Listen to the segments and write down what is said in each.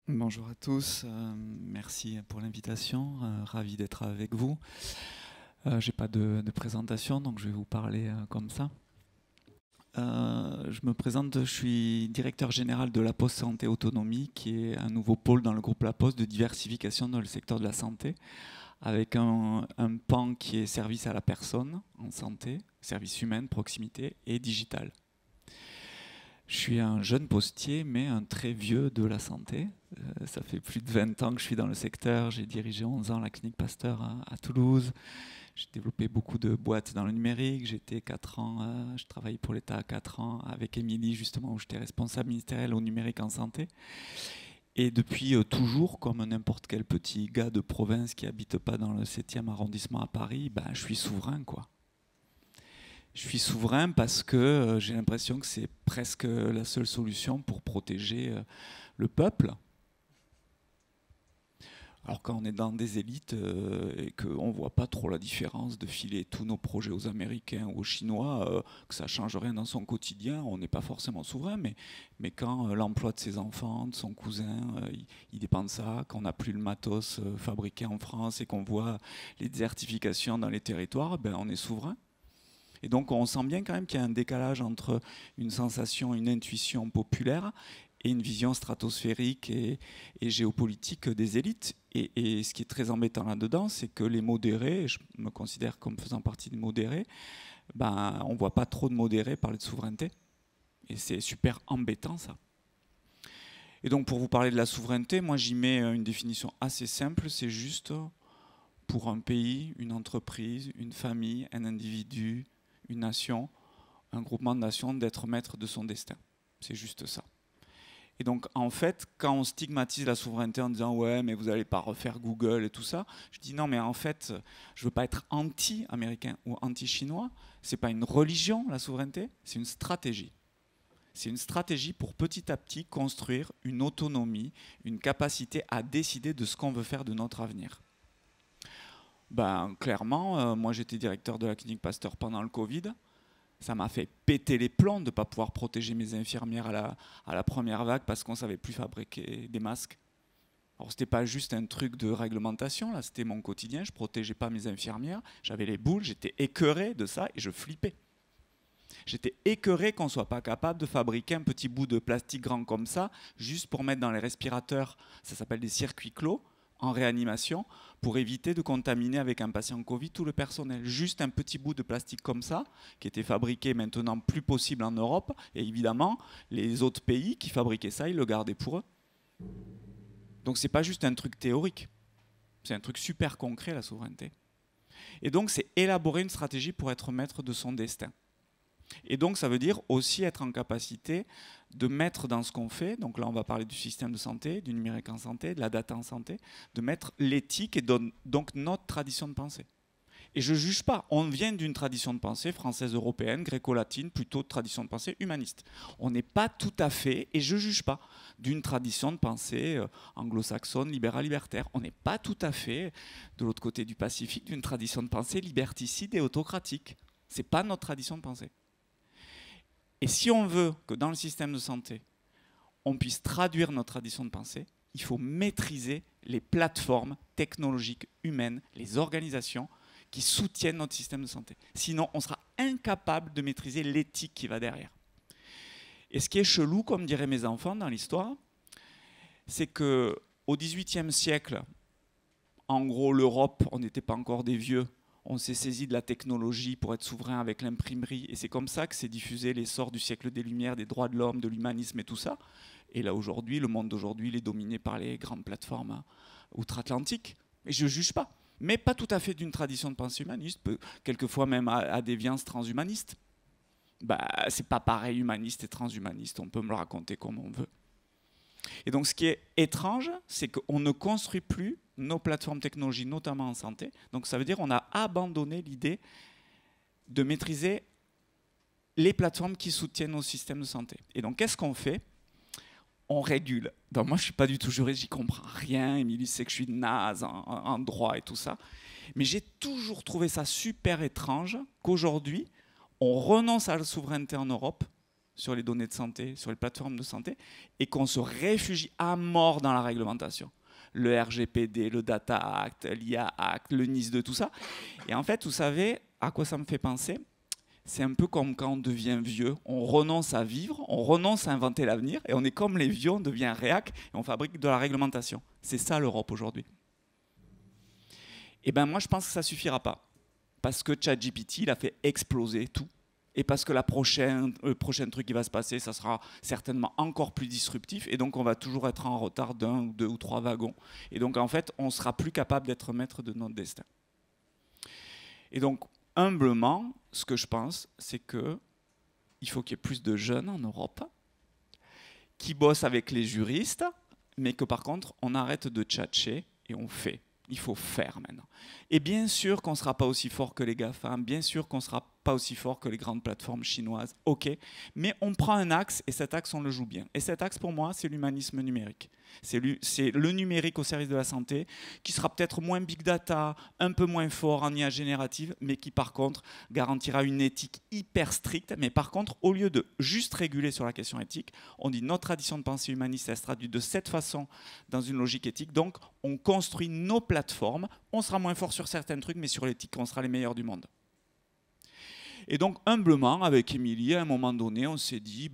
Bonjour à tous, merci pour l'invitation, ravi d'être avec vous. J'ai pas de présentation, donc je vais vous parler comme ça. Je me présente, je suis directeur général de La Poste Santé Autonomie, qui est un nouveau pôle dans le groupe La Poste de diversification dans le secteur de la santé, avec un pan qui est service à la personne en santé, service humain, proximité et digital. Je suis un jeune postier, mais un très vieux de la santé. Ça fait plus de 20 ans que je suis dans le secteur. J'ai dirigé 11 ans la clinique Pasteur à Toulouse. J'ai développé beaucoup de boîtes dans le numérique. J'étais 4 ans, je travaillais pour l'État à 4 ans avec Émilie, justement, où j'étais responsable ministériel au numérique en santé. Et depuis toujours, comme n'importe quel petit gars de province qui habite pas dans le 7e arrondissement à Paris, ben, je suis souverain, quoi. Je suis souverain parce que j'ai l'impression que c'est presque la seule solution pour protéger le peuple. Alors quand on est dans des élites et qu'on ne voit pas trop la différence de filer tous nos projets aux Américains ou aux Chinois, que ça ne change rien dans son quotidien, on n'est pas forcément souverain. Mais quand l'emploi de ses enfants, de son cousin, il dépend de ça, qu'on n'a plus le matos fabriqué en France et qu'on voit les désertifications dans les territoires, ben on est souverain. Et donc on sent bien quand même qu'il y a un décalage entre une sensation, une intuition populaire et une vision stratosphérique et géopolitique des élites. Et ce qui est très embêtant là-dedans, c'est que les modérés, je me considère comme faisant partie des modérés, ben, on ne voit pas trop de modérés parler de souveraineté. Et c'est super embêtant ça. Et donc pour vous parler de la souveraineté, moi j'y mets une définition assez simple, c'est juste pour un pays, une entreprise, une famille, un individu, une nation, un groupement de nations, d'être maître de son destin. C'est juste ça. Et donc, en fait, quand on stigmatise la souveraineté en disant ouais, mais vous n'allez pas refaire Google et tout ça, je dis non, mais en fait, je veux pas être anti-américain ou anti-chinois. C'est pas une religion, la souveraineté, c'est une stratégie. C'est une stratégie pour petit à petit construire une autonomie, une capacité à décider de ce qu'on veut faire de notre avenir. Ben, clairement, moi j'étais directeur de la clinique Pasteur pendant le Covid. Ça m'a fait péter les plombs de ne pas pouvoir protéger mes infirmières à la première vague parce qu'on ne savait plus fabriquer des masques. Alors c'était pas juste un truc de réglementation, là c'était mon quotidien, je protégeais pas mes infirmières, j'avais les boules, j'étais écœuré de ça et je flippais. J'étais écœuré qu'on ne soit pas capable de fabriquer un petit bout de plastique grand comme ça, juste pour mettre dans les respirateurs, ça s'appelle des circuits clos, en réanimation, pour éviter de contaminer avec un patient Covid tout le personnel. Juste un petit bout de plastique comme ça, qui était fabriqué maintenant plus possible en Europe, et évidemment, les autres pays qui fabriquaient ça, ils le gardaient pour eux. Donc c'est pas juste un truc théorique, c'est un truc super concret, la souveraineté. Et donc c'est élaborer une stratégie pour être maître de son destin. Et donc, ça veut dire aussi être en capacité de mettre dans ce qu'on fait, donc là on va parler du système de santé, du numérique en santé, de la data en santé, de mettre l'éthique et donc notre tradition de pensée. Et je ne juge pas, on vient d'une tradition de pensée française, européenne, gréco-latine, plutôt de tradition de pensée humaniste. On n'est pas tout à fait, et je ne juge pas, d'une tradition de pensée anglo-saxonne, libérale, libertaire. On n'est pas tout à fait, de l'autre côté du Pacifique, d'une tradition de pensée liberticide et autocratique. Ce n'est pas notre tradition de pensée. Et si on veut que dans le système de santé, on puisse traduire notre tradition de pensée, il faut maîtriser les plateformes technologiques humaines, les organisations qui soutiennent notre système de santé. Sinon, on sera incapable de maîtriser l'éthique qui va derrière. Et ce qui est chelou, comme diraient mes enfants dans l'histoire, c'est qu'au XVIIIe siècle, en gros, l'Europe, on n'était pas encore des vieux, on s'est saisi de la technologie pour être souverain avec l'imprimerie. Et c'est comme ça que s'est diffusé l'essor du siècle des Lumières, des droits de l'homme, de l'humanisme et tout ça. Et là, aujourd'hui, le monde d'aujourd'hui, il est dominé par les grandes plateformes outre-Atlantique. Et je ne juge pas. Mais pas tout à fait d'une tradition de pensée humaniste, quelquefois même à déviance transhumaniste. Bah, c'est pas pareil humaniste et transhumaniste, on peut me le raconter comme on veut. Et donc ce qui est étrange, c'est qu'on ne construit plus nos plateformes technologiques, notamment en santé. Donc ça veut dire qu'on a abandonné l'idée de maîtriser les plateformes qui soutiennent nos systèmes de santé. Et donc qu'est-ce qu'on fait? On régule. Donc moi je ne suis pas du tout juriste, j'y comprends rien. Émilie sait que je suis naze en droit et tout ça. Mais j'ai toujours trouvé ça super étrange qu'aujourd'hui, on renonce à la souveraineté en Europe sur les données de santé, sur les plateformes de santé, et qu'on se réfugie à mort dans la réglementation. Le RGPD, le Data Act, l'IA Act, le NIS2, tout ça. Et en fait, vous savez à quoi ça me fait penser? C'est un peu comme quand on devient vieux, on renonce à vivre, on renonce à inventer l'avenir, et on est comme les vieux, on devient réac, et on fabrique de la réglementation. C'est ça l'Europe aujourd'hui. Et bien moi je pense que ça ne suffira pas, parce que ChatGPT, il a fait exploser tout, et parce que le prochain truc qui va se passer, ça sera certainement encore plus disruptif, et donc on va toujours être en retard d'un, deux ou trois wagons. Et donc en fait, on ne sera plus capable d'être maître de notre destin. Et donc, humblement, ce que je pense, c'est qu'il faut qu'il y ait plus de jeunes en Europe qui bossent avec les juristes, mais que par contre, on arrête de tchatcher et on fait. Il faut faire maintenant. Et bien sûr qu'on ne sera pas aussi fort que les GAFAM, bien sûr qu'on ne sera pas aussi fort que les grandes plateformes chinoises, ok, mais on prend un axe et cet axe on le joue bien. Et cet axe pour moi c'est l'humanisme numérique. C'est le numérique au service de la santé qui sera peut-être moins big data, un peu moins fort en IA générative, mais qui par contre garantira une éthique hyper stricte. Mais par contre, au lieu de juste réguler sur la question éthique, on dit notre tradition de pensée humaniste, elle se traduit de cette façon dans une logique éthique. Donc on construit nos plateformes, on sera moins fort sur certains trucs, mais sur l'éthique, on sera les meilleurs du monde. Et donc, humblement, avec Émilie, à un moment donné, on s'est dit,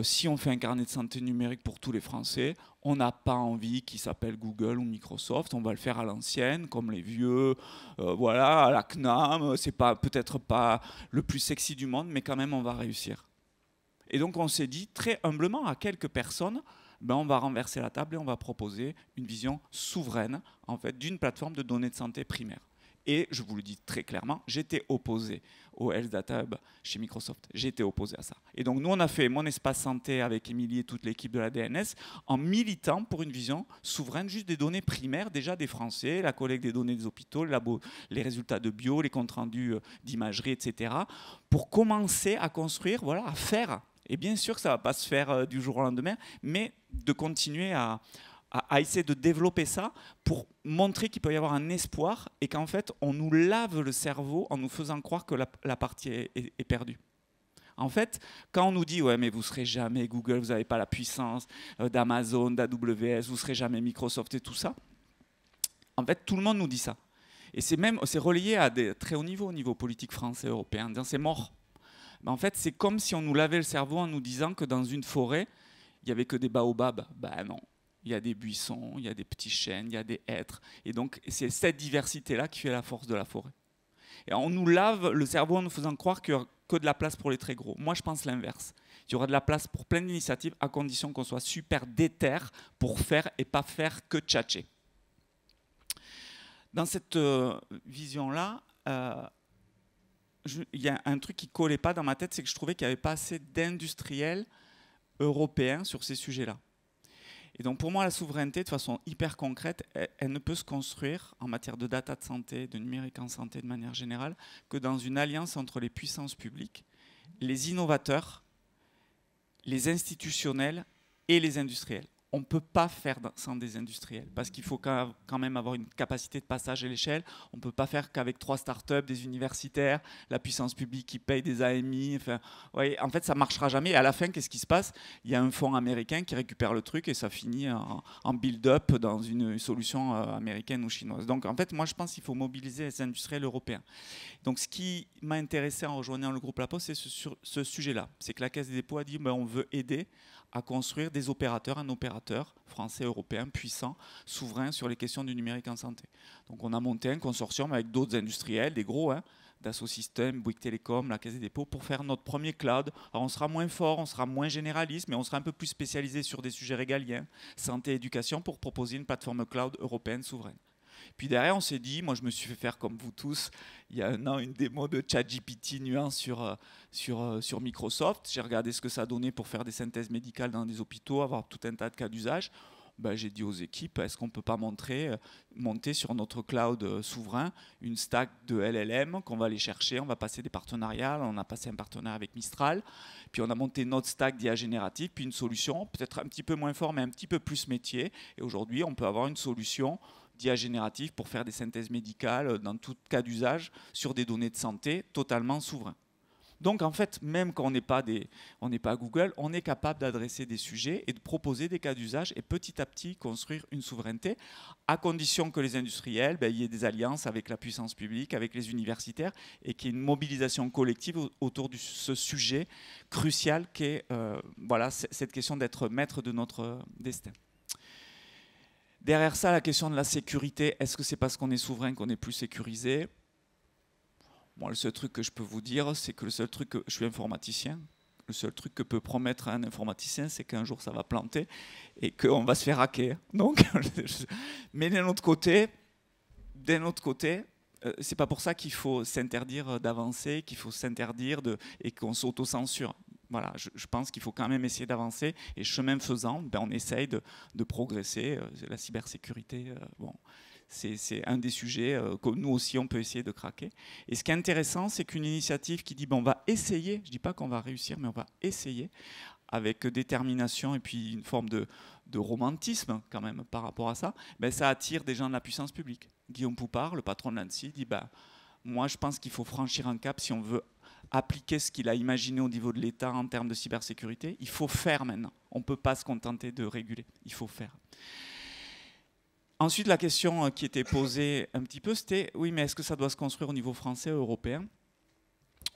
si on fait un carnet de santé numérique pour tous les Français, on n'a pas envie qu'il s'appelle Google ou Microsoft, on va le faire à l'ancienne, comme les vieux, voilà, à la CNAM, c'est peut-être pas le plus sexy du monde, mais quand même, on va réussir. Et donc, on s'est dit, très humblement, à quelques personnes, on va renverser la table et on va proposer une vision souveraine, en fait, d'une plateforme de données de santé primaire. Et je vous le dis très clairement, j'étais opposé au Health Data Hub chez Microsoft. J'étais opposé à ça. Et donc nous, on a fait mon espace santé avec Émilie et toute l'équipe de la DNS en militant pour une vision souveraine juste des données primaires, déjà des Français, la collecte des données des hôpitaux, les résultats de bio, les comptes rendus d'imagerie, etc. pour commencer à construire, voilà, à faire. Et bien sûr que ça ne va pas se faire du jour au lendemain, mais de continuer à essayer de développer ça pour montrer qu'il peut y avoir un espoir et qu'en fait, on nous lave le cerveau en nous faisant croire que la partie est perdue. En fait, quand on nous dit « ouais, mais vous ne serez jamais Google, vous n'avez pas la puissance d'Amazon, d'AWS, vous ne serez jamais Microsoft et tout ça », en fait, tout le monde nous dit ça. Et c'est relayé à des très hauts niveaux, au niveau politique français, européen, en disant « c'est mort ». Mais en fait, c'est comme si on nous lavait le cerveau en nous disant que dans une forêt, il n'y avait que des baobabs. Ben non. Il y a des buissons, il y a des petits chênes, il y a des hêtres. Et donc, c'est cette diversité-là qui fait la force de la forêt. Et on nous lave le cerveau en nous faisant croire qu'il n'y aura que de la place pour les très gros. Moi, je pense l'inverse. Il y aura de la place pour plein d'initiatives à condition qu'on soit super déter pour faire et pas faire que tchatcher. Dans cette vision-là, il y a un truc qui ne collait pas dans ma tête, c'est que je trouvais qu'il n'y avait pas assez d'industriels européens sur ces sujets-là. Et donc pour moi, la souveraineté, de façon hyper concrète, elle ne peut se construire en matière de data de santé, de numérique en santé de manière générale, que dans une alliance entre les puissances publiques, les innovateurs, les institutionnels et les industriels. On ne peut pas faire sans des industriels, parce qu'il faut quand même avoir une capacité de passage à l'échelle. On ne peut pas faire qu'avec 3 startups, des universitaires, la puissance publique qui paye des AMI. Enfin, ouais, en fait, ça ne marchera jamais. Et à la fin, qu'est-ce qui se passe? Il y a un fonds américain qui récupère le truc et ça finit en build-up dans une solution américaine ou chinoise. Donc, en fait, moi, je pense qu'il faut mobiliser les industriels européens. Donc, ce qui m'a intéressé en rejoignant le groupe La Poste, c'est ce sujet-là. C'est que la Caisse des dépôts a dit on veut aider à construire des opérateurs, un opérateur français, européen, puissant, souverain sur les questions du numérique en santé. Donc on a monté un consortium avec d'autres industriels, des gros, Dassault Systèmes, Bouygues Télécom, la Caisse des dépôts, pour faire notre premier cloud. Alors on sera moins fort, on sera moins généraliste, mais on sera un peu plus spécialisé sur des sujets régaliens, santé, éducation, pour proposer une plateforme cloud européenne souveraine. Puis derrière, on s'est dit, moi je me suis fait faire comme vous tous, il y a un an, une démo de ChatGPT Nuance sur Microsoft. J'ai regardé ce que ça donnait pour faire des synthèses médicales dans des hôpitaux, avoir tout un tas de cas d'usage. J'ai dit aux équipes, est-ce qu'on ne peut pas monter sur notre cloud souverain une stack de LLM qu'on va aller chercher, on va passer des partenariats, on a passé un partenariat avec Mistral, puis on a monté notre stack d'IA générative, puis une solution peut-être un petit peu moins fort, mais un petit peu plus métier. Et aujourd'hui, on peut avoir une solution d'IA générative pour faire des synthèses médicales dans tout cas d'usage sur des données de santé totalement souverains. Donc en fait, même quand on n'est pas Google, on est capable d'adresser des sujets et de proposer des cas d'usage et petit à petit construire une souveraineté, à condition que les industriels, il y ait des alliances avec la puissance publique, avec les universitaires, et qu'il y ait une mobilisation collective autour de ce sujet crucial qu'est voilà, cette question d'être maître de notre destin. Derrière ça, la question de la sécurité, est-ce que c'est parce qu'on est souverain qu'on est plus sécurisé? Moi, le seul truc que je peux vous dire, c'est que je suis informaticien, le seul truc que peut promettre un informaticien, c'est qu'un jour ça va planter et qu'on va se faire hacker. Donc, mais d'un autre côté, c'est pas pour ça qu'il faut s'interdire d'avancer, qu'il faut s'interdire et qu'on s'auto-censure. Voilà, je pense qu'il faut quand même essayer d'avancer et chemin faisant, on essaye de progresser. La cybersécurité, bon, c'est un des sujets que nous aussi on peut essayer de craquer. Et ce qui est intéressant, c'est qu'une initiative qui dit on va essayer, je ne dis pas qu'on va réussir, mais on va essayer avec détermination et puis une forme de romantisme quand même par rapport à ça, ça attire des gens de la puissance publique. Guillaume Poupard, le patron de l'ANSSI, dit moi je pense qu'il faut franchir un cap si on veut appliquer ce qu'il a imaginé au niveau de l'État en termes de cybersécurité. Il faut faire maintenant. On ne peut pas se contenter de réguler. Il faut faire. Ensuite, la question qui était posée un petit peu, c'était oui, mais est-ce que ça doit se construire au niveau français, européen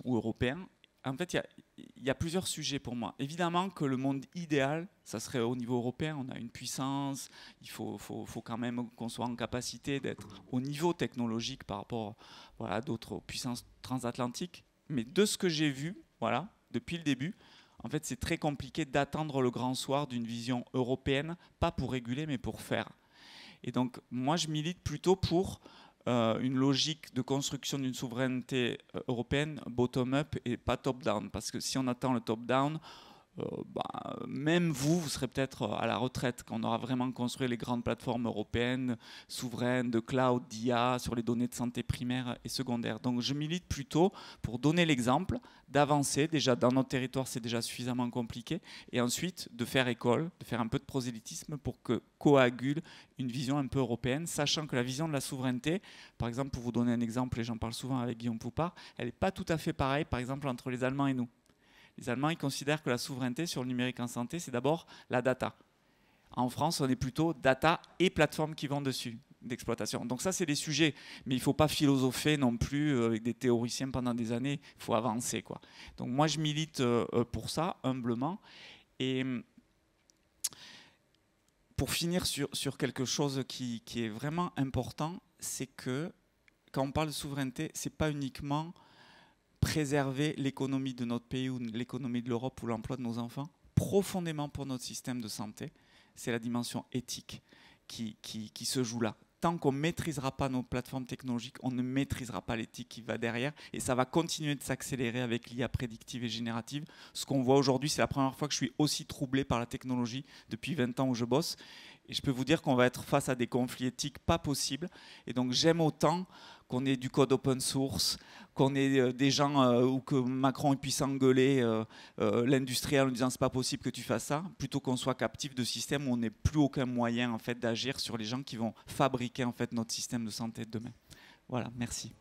ou européen? En fait, il y a plusieurs sujets pour moi. Évidemment que le monde idéal, ça serait au niveau européen. On a une puissance, il faut quand même qu'on soit en capacité d'être au niveau technologique par rapport à d'autres puissances transatlantiques. Mais de ce que j'ai vu, voilà, depuis le début, en fait, c'est très compliqué d'attendre le grand soir d'une vision européenne, pas pour réguler, mais pour faire. Et donc, moi, je milite plutôt pour une logique de construction d'une souveraineté européenne bottom-up et pas top-down. Parce que si on attend le top-down, même vous serez peut-être à la retraite quand on aura vraiment construit les grandes plateformes européennes, souveraines, de cloud, d'IA, sur les données de santé primaire et secondaire. Donc je milite plutôt pour donner l'exemple, d'avancer. Déjà dans notre territoire, c'est déjà suffisamment compliqué. Et ensuite, de faire école, de faire un peu de prosélytisme pour que coagule une vision un peu européenne, sachant que la vision de la souveraineté, par exemple, pour vous donner un exemple, et j'en parle souvent avec Guillaume Poupard, elle n'est pas tout à fait pareille, par exemple, entre les Allemands et nous. Les Allemands, ils considèrent que la souveraineté sur le numérique en santé, c'est d'abord la data. En France, on est plutôt data et plateformes qui vont dessus, d'exploitation. Donc ça, c'est des sujets, mais il ne faut pas philosopher non plus avec des théoriciens pendant des années, il faut avancer, quoi. Donc moi, je milite pour ça, humblement. Et pour finir sur quelque chose qui est vraiment important, c'est que quand on parle de souveraineté, ce n'est pas uniquement préserver l'économie de notre pays ou l'économie de l'Europe ou l'emploi de nos enfants. Profondément pour notre système de santé, c'est la dimension éthique qui se joue là. Tant qu'on ne maîtrisera pas nos plateformes technologiques, on ne maîtrisera pas l'éthique qui va derrière. Et ça va continuer de s'accélérer avec l'IA prédictive et générative. Ce qu'on voit aujourd'hui, c'est la première fois que je suis aussi troublé par la technologie depuis 20 ans où je bosse. Et je peux vous dire qu'on va être face à des conflits éthiques pas possibles. Et donc j'aime autant qu'on ait du code open source, qu'on ait des gens ou que Macron puisse engueuler l'industriel en disant c'est pas possible que tu fasses ça, plutôt qu'on soit captif de systèmes où on n'ait plus aucun moyen en fait d'agir sur les gens qui vont fabriquer en fait notre système de santé de demain. Voilà, merci.